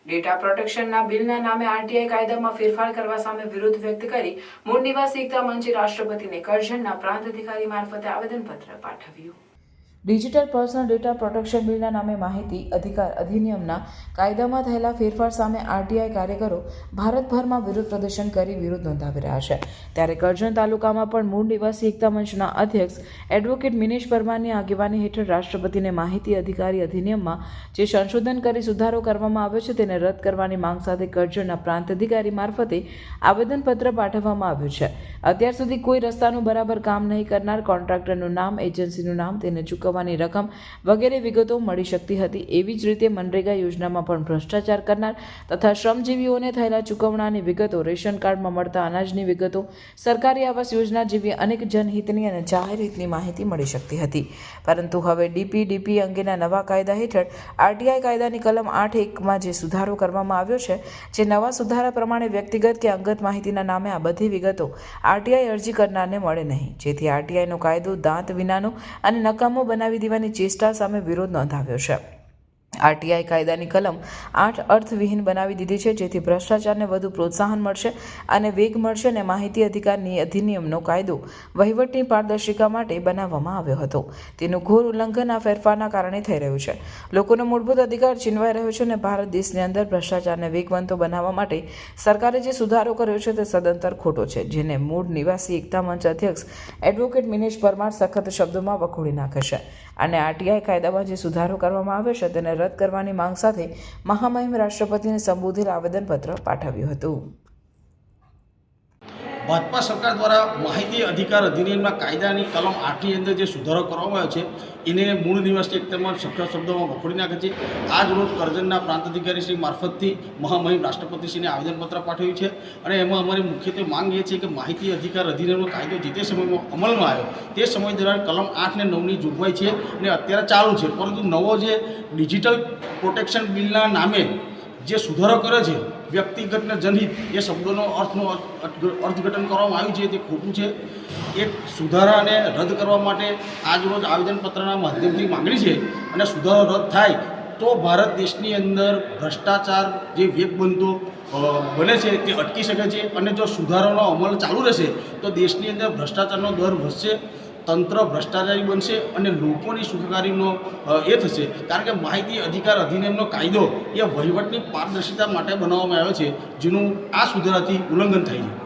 Data પ્રોટેક્શનના બિલના નામે RTI કાયદામાં ફેરફાર કરવા સામે વિરોધ વ્યક્ત કરી મૂળ નિવાસી એકતા મંચે રાષ્ટ્રપતિને કરજણના પ્રાંત અધિકારી મારફતે આવેદનપત્ર પાઠવ્યું। ડિજિટલ પર્સનલ ડેટા પ્રોટેક્શન બિલના નામે માહિતી અધિકાર અધિનિયમના કાયદામાં થયેલા ફેરફાર સામે આરટીઆઈ કાર્યકરો ભારતભરમાં વિરોધ પ્રદર્શન કરી વિરોધ નોંધાવી રહ્યા છે। ત્યારે કરજણ તાલુકામાં પણ મૂળ નિવાસી એકતા મંચના અધ્યક્ષ એડવોકેટ મિનેશ પરમારની આગેવાની હેઠળ રાષ્ટ્રપતિને માહિતી અધિકારી અધિનિયમમાં જે સંશોધન કરી સુધારો કરવામાં આવ્યો છે તેને રદ કરવાની માંગ સાથે કરજણના પ્રાંત અધિકારી મારફતે આવેદનપત્ર પાઠવવામાં આવ્યું છે। અત્યાર સુધી કોઈ રસ્તાનું બરાબર કામ નહીં કરનાર કોન્ટ્રાક્ટરનું નામ, એજન્સીનું નામ, તેને ચૂકવવાની રકમ વગેરે વિગતો મળી શકતી હતી। એવી જ રીતે મનરેગા યોજનામાં પણ ભ્રષ્ટાચાર કરનાર તથા શ્રમજીવીઓને થયેલા ચૂકવણાની વિગતો, રેશન કાર્ડમાં મળતા અનાજની વિગતો, સરકારી આવાસ યોજના જેવી અનેક જનહિતની અને જાહેર હિતની માહિતી મળી શકતી હતી। પરંતુ હવે ડીપીડીપી અંગેના નવા કાયદા હેઠળ આરટીઆઈ કાયદાની કલમ 8(1) જે સુધારો કરવામાં આવ્યો છે, જે નવા સુધારા પ્રમાણે વ્યક્તિગત કે અંગત માહિતીના નામે આ બધી વિગતો આરટીઆઈ અરજી કરનારને મળે નહીં, જેથી આરટીઆઈનો કાયદો દાંત વિનાનો અને નકામો બનાવી દેવાની ચેષ્ટા સામે વિરોધ નોંધાવ્યો છે। આરટીઆઈ કાયદાની કલમ 8 અર્થવિહીન બનાવી દીધી છે, જેથી ભ્રષ્ટાચારને વધુ પ્રોત્સાહન મળશે અને વેગ મળશે અને માહિતી અધિકારની અધિનિયમનો કાયદો વહીવટની પારદર્શિતા માટે બનાવવામાં આવ્યો હતો, તેનું ઘોર ઉલ્લંઘન આ ફેરફારના કારણે થઈ રહ્યું છે। લોકોનો મૂળભૂત અધિકાર છીનવાઈ રહ્યો છે અને ભારત દેશની અંદર ભ્રષ્ટાચારને વેગવંતો બનાવવા માટે સરકારે જે સુધારો કર્યો છે તે સદંતર ખોટો છે, જેને મૂળ નિવાસી એકતા મંચ અધ્યક્ષ એડવોકેટ મિનેશ પરમાર સખત શબ્દોમાં વખોડી નાખે છે અને આરટીઆઈ કાયદામાં જે સુધારો કરવામાં આવ્યો છે તેને રદ કરવાની માંગ સાથે મહામહિમ રાષ્ટ્રપતિને સંબોધેલ આવેદનપત્ર પાઠવ્યું હતું। ભાજપા સરકાર દ્વારા માહિતી અધિકાર અધિનિયમના કાયદાની કલમ 8ની અંદર જે સુધારો કરવામાં આવ્યો છે એને મૂળ નિવાસી એકતામાં સખત શબ્દોમાં વખોડી નાખે છે। આજ રોજ કરજણના પ્રાંત અધિકારી શ્રી મારફતથી મહામહિમ રાષ્ટ્રપતિશ્રીને આવેદનપત્ર પાઠવ્યું છે અને એમાં અમારી મુખ્યત્વે માંગ એ છે કે માહિતી અધિકાર અધિનિયમનો કાયદો જે તે સમયમાં અમલમાં આવ્યો તે સમય દરમિયાન કલમ 8 અને 9ની જોગવાઈ છે અને અત્યારે ચાલુ છે, પરંતુ નવો જે ડિજિટલ પ્રોટેક્શન બિલના નામે જે સુધારો કર્યો છે વ્યક્તિગત અને જનહિત એ શબ્દોનો અર્થઘટન કરવામાં આવ્યું છે તે ખોટું છે। એક સુધારાને રદ કરવા માટે આજ રોજ આવેદનપત્રના માધ્યમથી માગણી છે અને સુધારો રદ થાય તો ભારત દેશની અંદર ભ્રષ્ટાચાર જે વેગ બનતો બને છે તે અટકી શકે છે અને જો સુધારાનો અમલ ચાલુ રહેશે તો દેશની અંદર ભ્રષ્ટાચારનો દર વધશે, તંત્ર ભ્રષ્ટાચારી બનશે અને લોકોની સુખાકારીનો એ થશે, કારણ કે માહિતી અધિકાર અધિનિયમનો કાયદો એ વહીવટની પારદર્શિતા માટે બનાવવામાં આવ્યો છે, જેનું આ સુધારાથી ઉલ્લંઘન થાય છે।